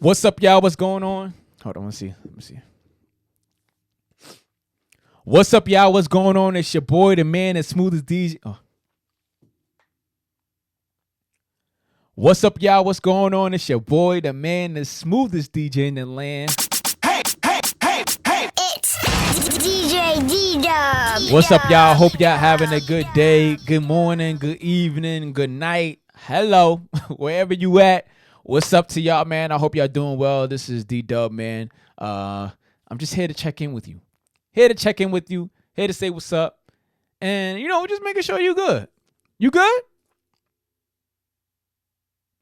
What's up, y'all? What's going on? Hold on, let me see. What's up, y'all? What's going on? It's your boy, the man, the smoothest DJ. Oh. What's up, y'all? What's going on? It's your boy, the man, the smoothest DJ in the land. Hey! It's DJ D-Dub. What's up, y'all? Hope y'all having a good day, good morning, good evening, good night. Hello, wherever you at. What's up to y'all, man? I hope y'all doing well. This is D-Dub, man. I'm just here to check in with you. Here to say what's up. And, just making sure you good. You good?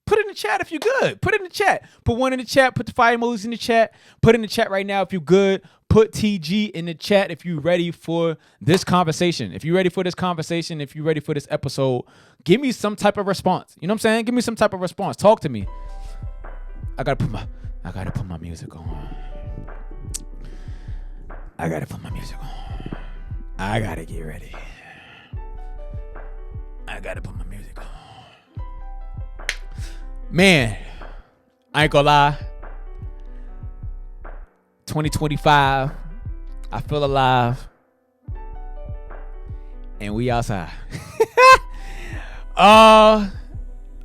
Put it in the chat if you good. Put it in the chat. Put one in the chat. Put the fire emojis in the chat. Put it in the chat right now if you good. Put TG in the chat if you ready for this conversation. If you ready for this conversation, if you ready for this episode, give me some type of response. You know what I'm saying? Give me some type of response. Talk to me. I gotta put my music on. I gotta get ready. I gotta put my music on. Man, I ain't gonna lie. 2025, I feel alive, and we outside.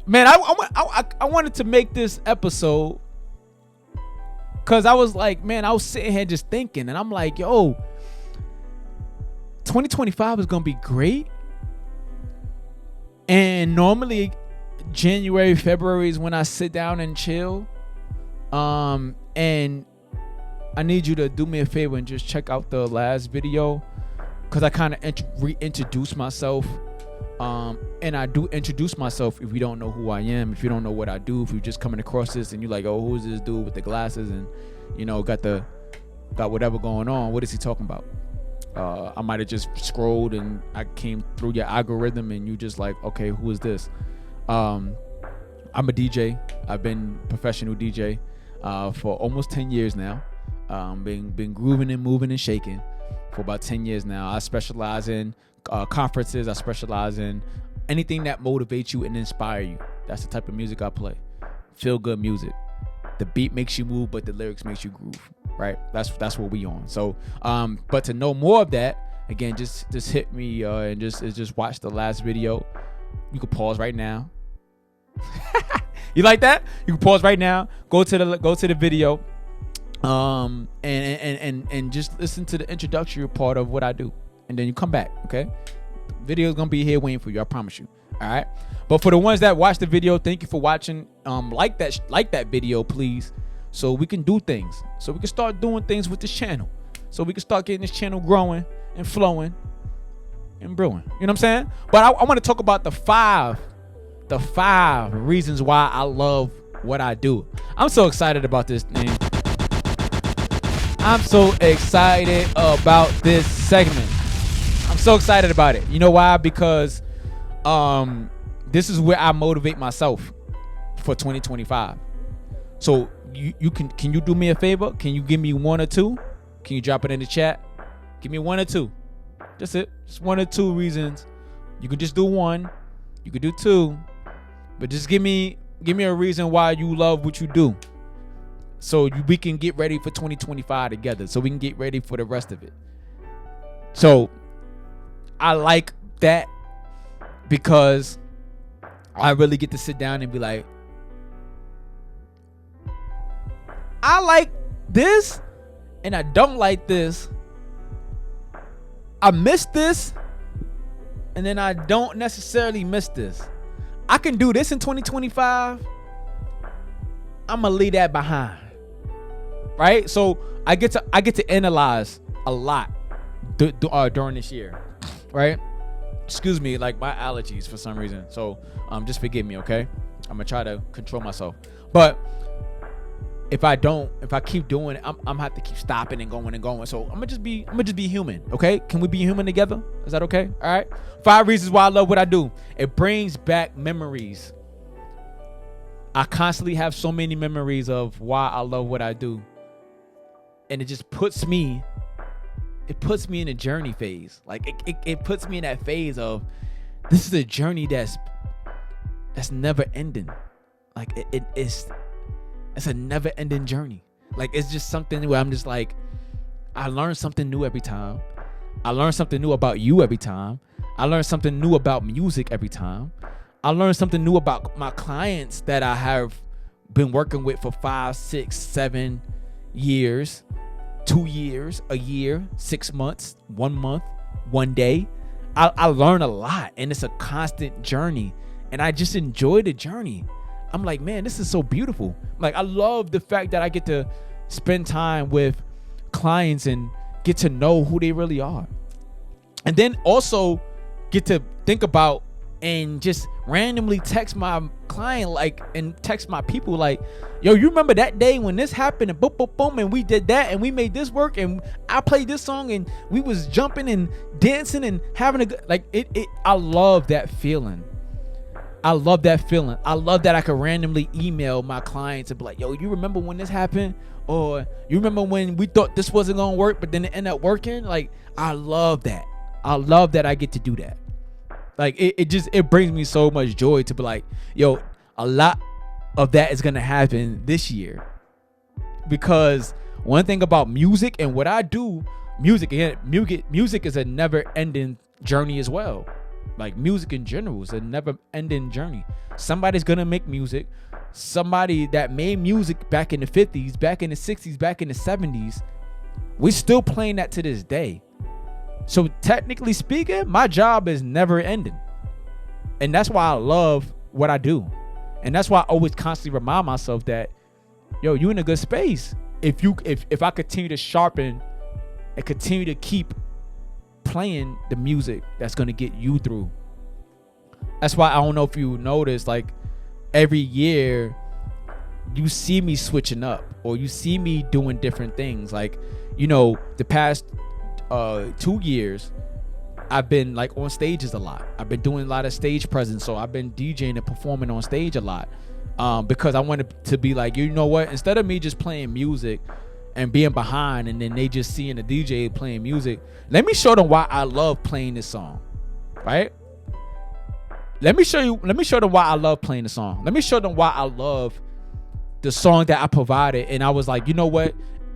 Man, I wanted to make this episode because I was like, man, I was sitting here just thinking, and I'm like, yo, 2025 is gonna be great, and normally January, February is when I sit down and chill. And I need you to do me a favor and just check out the last video, because I kind of reintroduce myself. And I do introduce myself if you don't know who I am, if you don't know what I do, if you're just coming across this and you're like, oh, who's this dude with the glasses and, got whatever going on. What is he talking about? I might have just scrolled and I came through your algorithm and you just like, okay, who is this? I'm a DJ. I've been professional DJ for almost 10 years now. Been grooving and moving and shaking for about 10 years now. I specialize in conferences. I specialize in anything that motivates you and inspire you. That's the type of music I play. Feel good music. The beat makes you move, but the lyrics makes you groove. Right? That's what we on. So, but to know more of that, again, just hit me and just watch the last video. You can pause right now. You like that? You can pause right now. Go to the video, and just listen to the introductory part of what I do, and then you come back. Okay, the video is gonna be here waiting for you. I promise you. All right. But for the ones that watch the video, thank you for watching. Like that video, please, so we can do things. So we can start doing things with this channel. So we can start getting this channel growing and flowing and brewing. You know what I'm saying? But I want to talk about the five reasons why I love what I do. I'm so excited about this thing. I'm so excited about this segment. I'm so excited about it. You know why? Because this is where I motivate myself for 2025. So can you do me a favor? Can you give me one or two? Can you drop it in the chat? Give me one or two. That's it. Just one or two reasons. You can just do one. You can do two. But just give me a reason why you love what you do. So we can get ready for 2025 together. So we can get ready for the rest of it. So I like that because I really get to sit down and be like, I like this and I don't like this. I miss this and then I don't necessarily miss this. I can do this in 2025. I'm gonna leave that behind. Right? So I get to analyze a lot during this year. Right? Excuse me, like my allergies for some reason. So just forgive me, okay? I'm gonna try to control myself. But if I keep doing it, I'm gonna have to keep stopping and going. So I'm gonna just be human, okay? Can we be human together? Is that okay? All right. 5 reasons why I love what I do. It brings back memories. I constantly have so many memories of why I love what I do, and it just puts me in a journey phase. Like it puts me in that phase of this is a journey that's never ending. Like It's a never ending journey. Like, it's just something where I'm just like, I learn something new every time. I learn something new about you every time. I learn something new about music every time. I learn something new about my clients that I have been working with for 5, 6, 7 years, 2 years, a year, 6 months, 1 month, 1 day. I learn a lot, and it's a constant journey, and I just enjoy the journey. I'm like, man, this is so beautiful. Like, I love the fact that I get to spend time with clients and get to know who they really are. And then also get to think about and just randomly text my client, like, and text my people like, yo, you remember that day when this happened and boom, boom, boom, and we did that and we made this work and I played this song and we was jumping and dancing and having a good, like, I love that feeling. I love that feeling. I love that I could randomly email my clients and be like, yo, you remember when this happened? Or you remember when we thought this wasn't gonna work, but then it ended up working? Like, I love that. I love that I get to do that. Like, it brings me so much joy to be like, yo, a lot of that is gonna happen this year. Because one thing about music and what I do, music is a never ending journey as well. Like, music in general is a never ending journey. Somebody's gonna make music. Somebody that made music back in the 50s, back in the 60s, back in the 70s, we're still playing that to this day. So technically speaking, my job is never ending. And that's why I love what I do. And that's why I always constantly remind myself that, yo, you in a good space. If I continue to sharpen and continue to keep playing the music that's gonna get you through. That's why I don't know if you notice, like, every year you see me switching up or you see me doing different things. Like, you know, the past 2 years I've been like on stages a lot. I've been doing a lot of stage presence, so I've been DJing and performing on stage a lot, because I wanted to be like, you know what, instead of me just playing music and being behind and then they just seeing the DJ playing music, let me show them why I love playing this song, right? Let me show them why I love playing the song. Let me show them why I love the song that I provided. And I was like, you know what,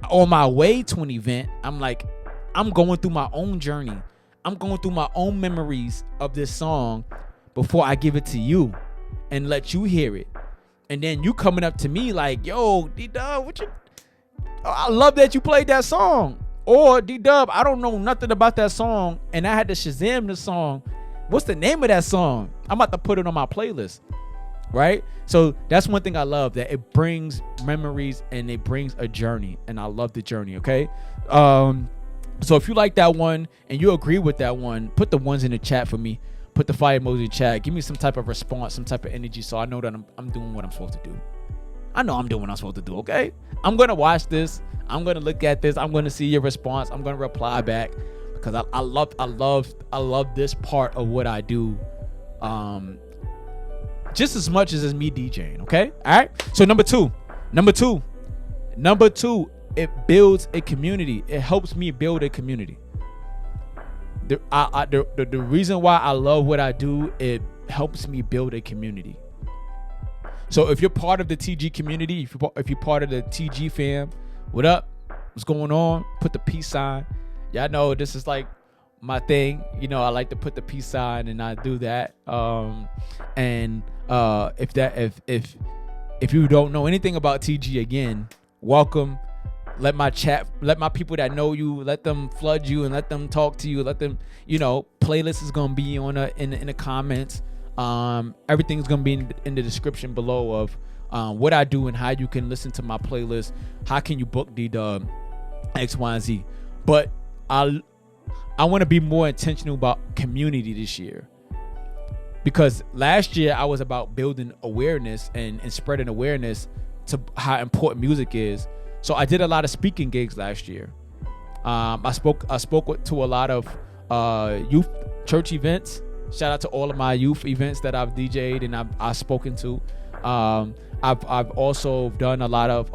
on my way to an event, I'm like, I'm going through my own journey. I'm going through my own memories of this song before I give it to you and let you hear it. And then you coming up to me like, yo, D-Dub, what you... I love that you played that song. Or, D-Dub, I don't know nothing about that song and I had to Shazam the song. What's the name of that song? I'm about to put it on my playlist, right? So that's one thing I love, that it brings memories and it brings a journey, and I love the journey, okay? So if you like that one and you agree with that one, put the ones in the chat for me. Put the fire emoji in the chat. Give me some type of response, some type of energy, so I know that I'm doing what I'm supposed to do. I know I'm doing what I'm supposed to do, okay? I'm going to watch this. I'm going to look at this. I'm going to see your response. I'm going to reply back because I love this part of what I do just as much as me DJing, okay? All right? So number two, it builds a community. It helps me build a community. The reason why I love what I do, it helps me build a community. So if you're part of the TG community, if you're part of the TG fam, what up? What's going on? Put the peace sign. Y'all know this is like my thing. You know, I like to put the peace sign and I do that. If you don't know anything about TG, again, welcome. Let my people that know you, let them flood you and let them talk to you. Let them, you know, playlist is gonna be on in the comments. Everything's gonna be in the description below of what I do and how you can listen to my playlist. How can you book D-Dub, X, Y, and Z? But I want to be more intentional about community this year, because last year I was about building awareness and spreading awareness to how important music is. So I did a lot of speaking gigs last year. I spoke to a lot of youth church events. Shout out to all of my youth events that I've DJ'd and I've spoken to. I've also done a lot of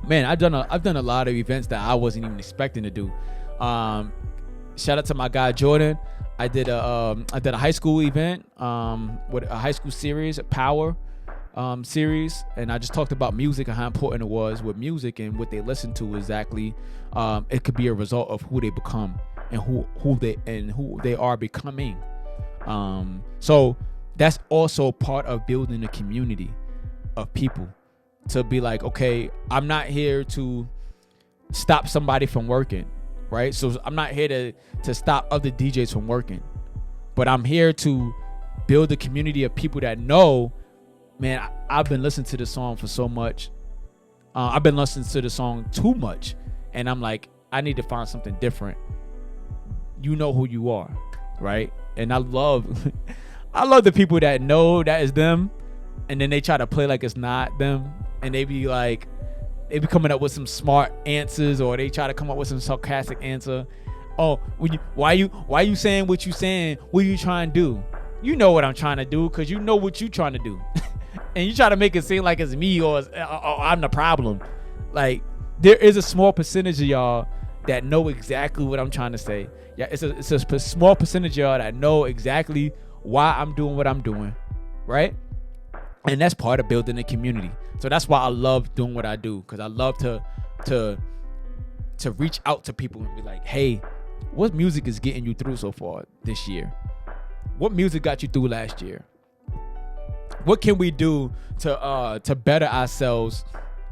I've done a lot of events that I wasn't even expecting to do. Shout out to my guy Jordan. I did a high school event with a high school series, Power. series, and I just talked about music and how important it was with music and what they listen to exactly. It could be a result of who they become and who they are becoming. So that's also part of building a community of people to be like, okay, I'm not here to stop somebody from working, right? So I'm not here to stop other DJs from working, but I'm here to build a community of people that know, man, I've been listening to this song for so much. I've been listening to the song too much, and I'm like, I need to find something different. You know who you are, right? And I love the people that know that is them, and then they try to play like it's not them, and they be coming up with some smart answers, or they try to come up with some sarcastic answer. Oh, why you saying what you saying? What are you trying to do? You know what I'm trying to do, because you know what you trying to do. And you try to make it seem like it's me or I'm the problem. Like, there is a small percentage of y'all that know exactly what I'm trying to say. Yeah, it's a small percentage of y'all that know exactly why I'm doing what I'm doing, right? And that's part of building a community. So that's why I love doing what I do, because I love to reach out to people and be like, hey, what music is getting you through so far this year? What music got you through last year? What can we do to better ourselves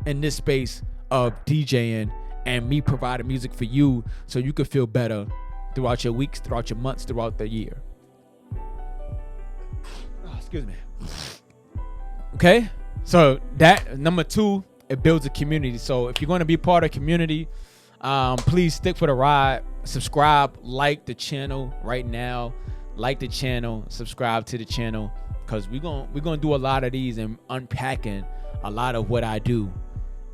in this space of DJing and me providing music for you so you can feel better throughout your weeks, throughout your months, throughout the year? Oh, excuse me. Okay, so that number 2, it builds a community. So if you're going to be part of a community, please stick for the ride. Subscribe, like the channel right now. Like the channel, subscribe to the channel, because we're gonna do a lot of these and unpacking a lot of what I do.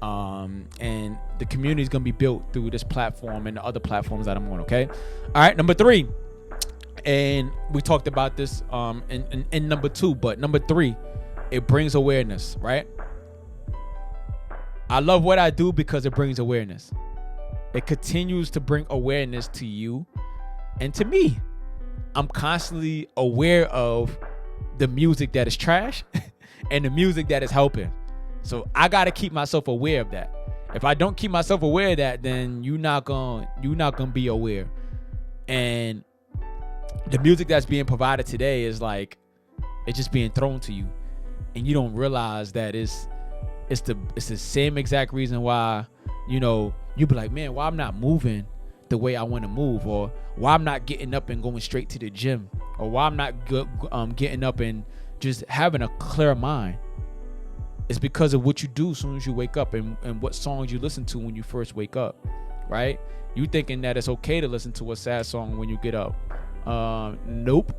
And the community is gonna be built through this platform and the other platforms that I'm on. Okay, all right. Number 3, and we talked about this in number 2, but number 3, it brings awareness, right? I love what I do because it brings awareness. It continues to bring awareness to you and to me. I'm constantly aware of the music that is trash and the music that is helping. So I gotta keep myself aware of that. If I don't keep myself aware of that, then you're not gonna be aware. And the music that's being provided today is like, it's just being thrown to you, and you don't realize that it's the same exact reason why, you know, you be like, man, why I'm not moving the way I want to move, or why I'm not getting up and going straight to the gym, or why I'm not getting up and just having a clear mind. It's because of what you do as soon as you wake up, and what songs you listen to when you first wake up, right? You thinking that it's okay to listen to a sad song when you get up. Nope.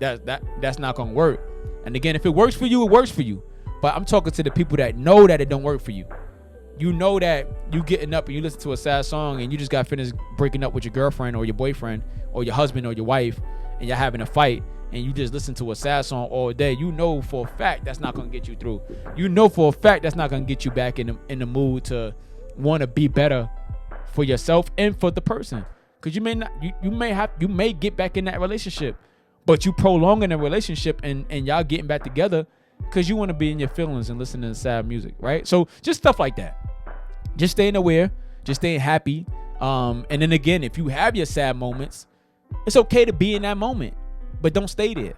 That's not gonna work. And again, if it works for you, it works for you. But I'm talking to the people that know that it don't work for you. You know that you getting up and you listen to a sad song and you just got finished breaking up with your girlfriend or your boyfriend or your husband or your wife, and you're having a fight, and you just listen to a sad song all day. You know for a fact that's not gonna get you through. You know for a fact that's not gonna get you back in the mood to want to be better for yourself and for the person. Because you may get back in that relationship, but you prolonging the relationship and y'all getting back together because you want to be in your feelings and listening to sad music, right? So just stuff like that. Just staying aware, just staying happy. And then again, if you have your sad moments, it's okay to be in that moment, but don't stay there,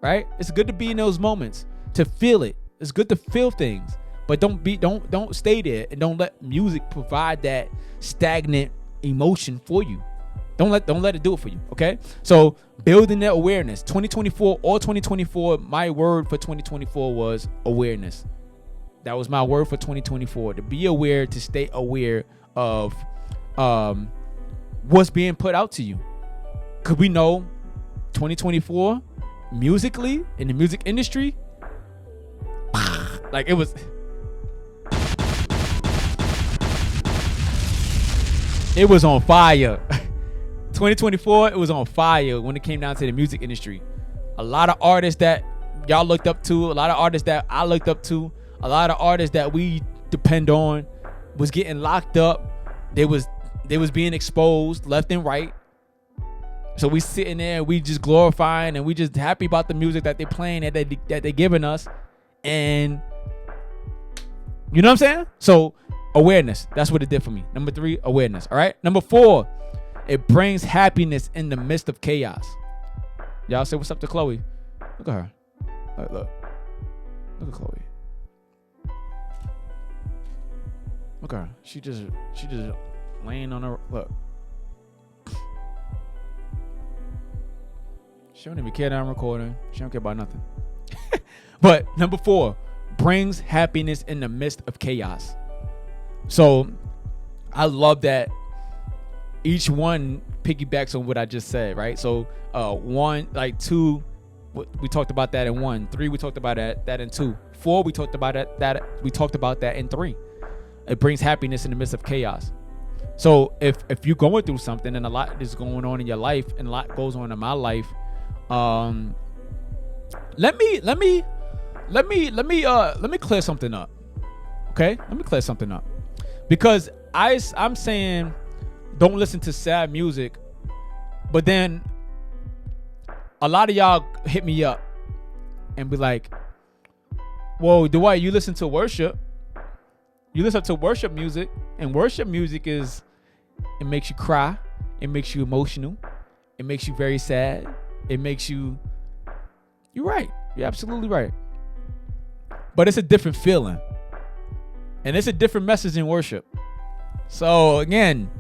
right? It's good to be in those moments, to feel it. It's good to feel things, but don't stay there, and don't let music provide that stagnant emotion for you. Don't let it do it for you, okay? So building that awareness. 2024, my word for 2024 was awareness. That was my word for 2024, to be aware, to stay aware of what's being put out to you. Because we know 2024, musically, in the music industry, like it was on fire. 2024, it was on fire when it came down to the music industry. A lot of artists that y'all looked up to, a lot of artists that I looked up to, a lot of artists that we depend on was getting locked up. They was being exposed left and right. So we sitting there, we just glorifying, and we just happy about the music that they playing, that they giving us, and You know what I'm saying? So awareness, that's what it did for me. Number 3, awareness. All right. Number 4, it brings happiness in the midst of chaos. Y'all say what's up to Chloe. Look at her. Look at Chloe. Look at her. She just laying on her. Look. She don't even care that I'm recording. She don't care about nothing. But number 4, brings happiness in the midst of chaos. So I love that each one piggybacks on what I just said, right? So 1, like 2, we talked about that in 1. 3, we talked about that in 2. 4, we talked about that we talked about that in 3. It brings happiness in the midst of chaos. So if you're going through something and a lot is going on in your life and a lot goes on in my life, let me clear something up. Okay? Let me clear something up. Because I'm saying don't listen to sad music, but then a lot of y'all hit me up and be like, whoa, Dwight, you listen to worship. You listen to worship music, and worship music it makes you cry. It makes you emotional. It makes you very sad. It makes you're right. You're absolutely right. But it's a different feeling. And it's a different message in worship. So again,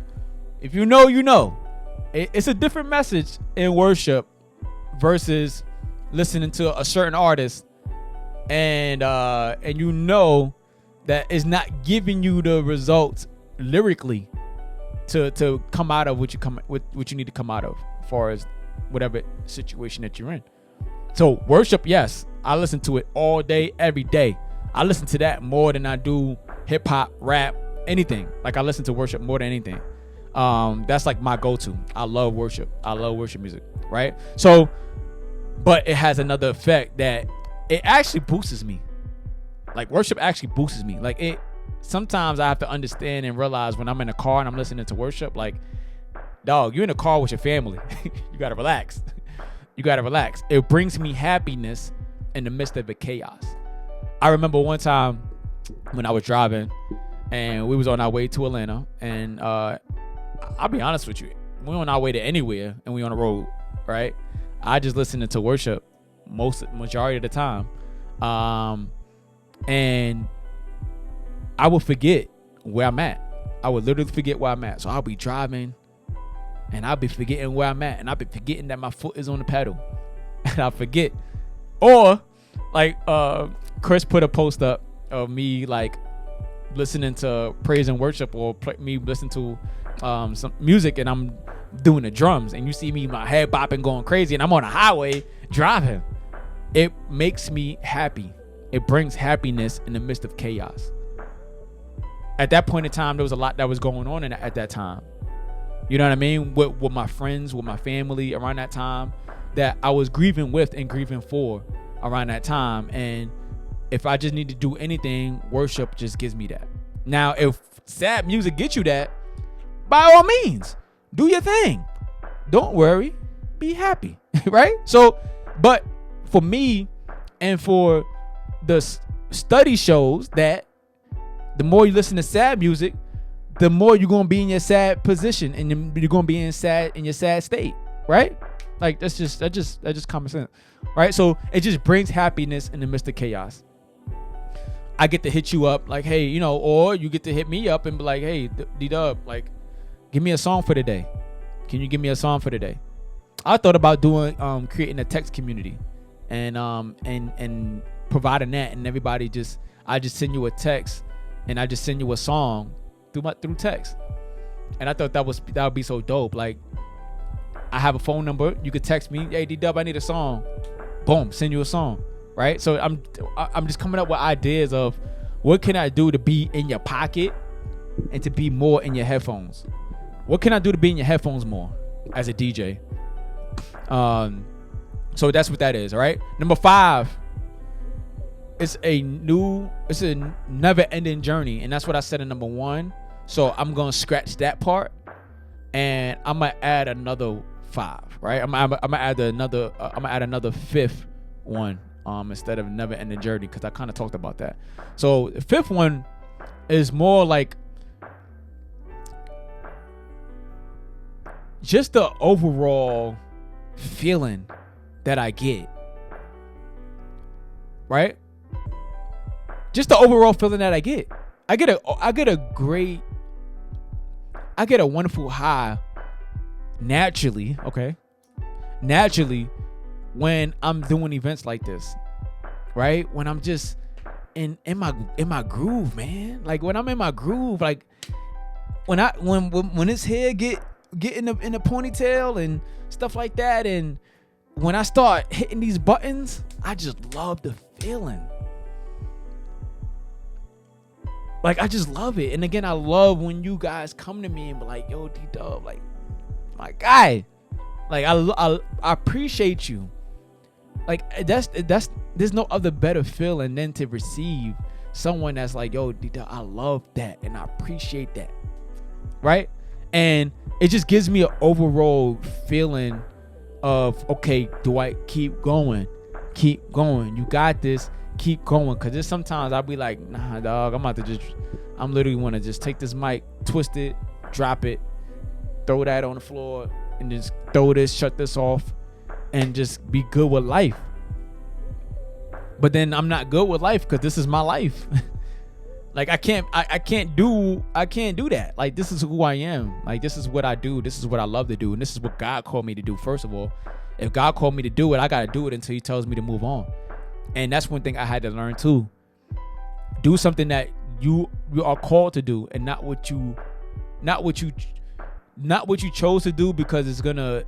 if you know, you know. It's a different message in worship versus listening to a certain artist and you know that is not giving you the results lyrically to come out of what you need to come out of as far as whatever situation that you're in. So worship, yes, I listen to it all day, every day. I listen to that more than I do hip hop, rap, anything. Like I listen to worship more than anything. That's like my go-to. I love worship. I love worship music, right? So, but it has another effect that it actually boosts me. Like worship actually boosts me. Like it. Sometimes I have to understand and realize when I'm in a car and I'm listening to worship, like, dog, you're in a car with your family. You gotta relax. You gotta relax. It brings me happiness in the midst of the chaos. I remember one time when I was driving and we was on our way to Atlanta, and I'll be honest with you, we on our way to anywhere and we on the road, right? I just listening to worship majority of the time, and I would forget where I'm at. I would literally forget where I'm at. So I'll be driving and I'll be forgetting where I'm at, and I'll be forgetting that my foot is on the pedal, and I'll forget. Or like Chris put a post up of me like listening to praise and worship, or me listening to some music and I'm doing the drums, and you see me, my head bopping, going crazy, and I'm on a highway driving. It makes me happy. It brings happiness in the midst of chaos. At that point in time, there was a lot that was going on at that time. You know what I mean? With my friends, with my family around that time, that I was grieving with and grieving for around that time. And if I just need to do anything, worship just gives me that. Now, if sad music gets you that, by all means, do your thing. Don't worry. Be happy. Right? So, but for me and for the study shows that the more you listen to sad music, the more you're gonna be in your sad position, and you're gonna be in your sad state, right? Like that's just common sense, right? So it just brings happiness in the midst of chaos. I get to hit you up like, hey, or you get to hit me up and be like, hey, D-Dub, like, give me a song for the day. Can you give me a song for the day? I thought about doing creating a text community, and providing that, and everybody I just send you a text. And I just send you a song through text. And I thought that would be so dope. Like, I have a phone number. You could text me, hey, D-Dub, I need a song. Boom, send you a song, right? So I'm just coming up with ideas of what can I do to be in your pocket and to be more in your headphones. What can I do to be in your headphones more as a DJ? So that's what that is, all right? Number 5. It's a never-ending journey, and that's what I said in number 1. So I'm gonna scratch that part, and I'm gonna add another 5. Right? I'm gonna add another 5th one instead of never-ending journey, because I kind of talked about that. So the 5th one It's more like just the overall feeling that I get, right? Just the overall feeling that I get. I get a wonderful high naturally, okay? Naturally when I'm doing events like this, right? When I'm just in my groove, man. Like when I'm in my groove, like when this hair get in the ponytail and stuff like that, and when I start hitting these buttons, I just love the feeling. Like I just love it. And again, I love when you guys come to me and be like, yo, D-Dub, like my guy, like I appreciate you. Like there's no other better feeling than to receive someone that's like, yo, D-Dub, I love that and I appreciate that, right? And it just gives me an overall feeling of, okay, do I keep going? Keep going. You got this. Keep going. Because there's sometimes I'll be like, nah, dog, I'm literally want to just take this mic, twist it, drop it, throw that on the floor, and just throw this, shut this off, and just be good with life. But then I'm not good with life because this is my life. Like I can't do that. Like this is who I am. Like this is what I do. This is what I love to do. And this is what God called me to do. First of all, if God called me to do it, I gotta do it until he tells me to move on. And that's one thing I had to learn too. Do something that you are called to do, and not what you chose to do, because it's gonna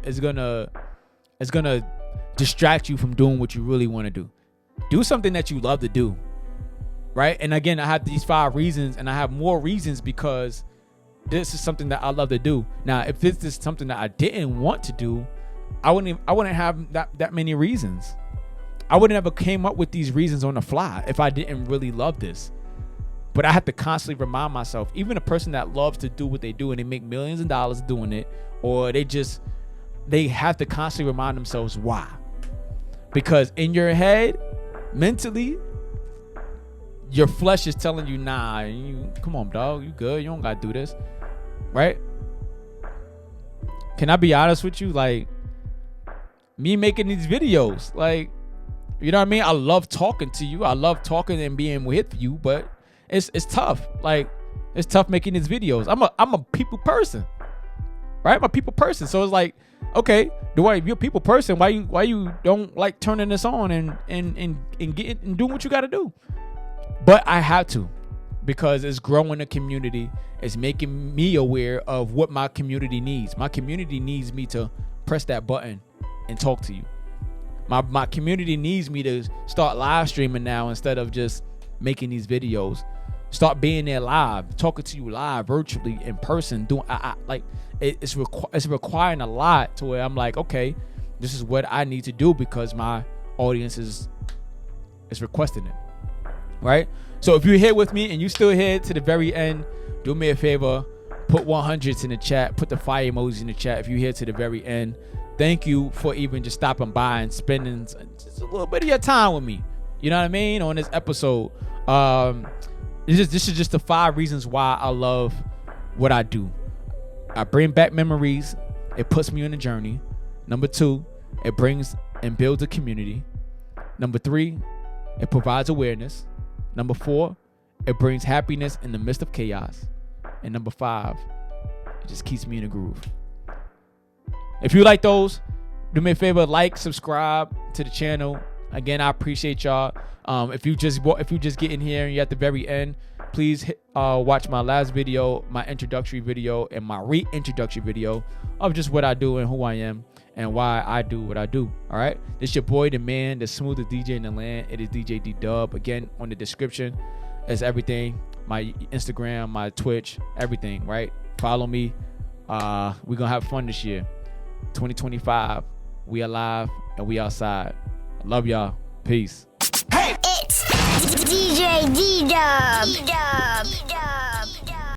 distract you from doing what you really want to do. Do something that you love to do. Right? And again, I have these 5 reasons, and I have more reasons because this is something that I love to do. Now, if this is something that I didn't want to do, I wouldn't have that many reasons. I wouldn't have came up with these reasons on the fly if I didn't really love this. But I have to constantly remind myself, even a person that loves to do what they do and they make millions of dollars doing it, or they have to constantly remind themselves why. Because in your head, mentally, your flesh is telling you, nah, you come on, dog, you good, you don't gotta do this, right? Can I be honest with you? Like, me making these videos, like, you know what I mean? I love talking to you. I love talking and being with you, but it's tough. Like, it's tough making these videos. I'm a people person, right? I'm a people person. So it's like, okay, if you're a people person, why you don't like turning this on and getting and doing what you gotta do? But I have to, because it's growing the community. It's making me aware of what my community needs. My community needs me to press that button and talk to you. My community needs me to start live streaming now instead of just making these videos. Start being there live, talking to you live, virtually, in person. It's requiring a lot to where I'm like, okay, this is what I need to do because my audience is requesting it. Right? So if you're here with me and you still here to the very end, do me a favor, put 100s in the chat, put the fire emoji in the chat if you're here to the very end. Thank you for even just stopping by and spending just a little bit of your time with me. You know what I mean? On this episode. This is just the 5 reasons why I love what I do. I bring back memories. It puts me on a journey. Number 2, it brings and builds a community. Number 3, it provides awareness. Number 4, it brings happiness in the midst of chaos. And number 5, it just keeps me in a groove. If you like those, do me a favor, like, subscribe to the channel. Again, I appreciate y'all. If you just get in here and you're at the very end, please watch my last video, my introductory video, and my reintroductory video of just what I do and who I am and why I do what I do. All right, this your boy, the man, the smoothest DJ in the land. It is DJ D-Dub. Again, on the description is everything, my Instagram, my Twitch, everything. Right, follow me. We're gonna have fun this year. 2025, we alive and we outside. I love y'all. Peace. It's DJ D-Dub.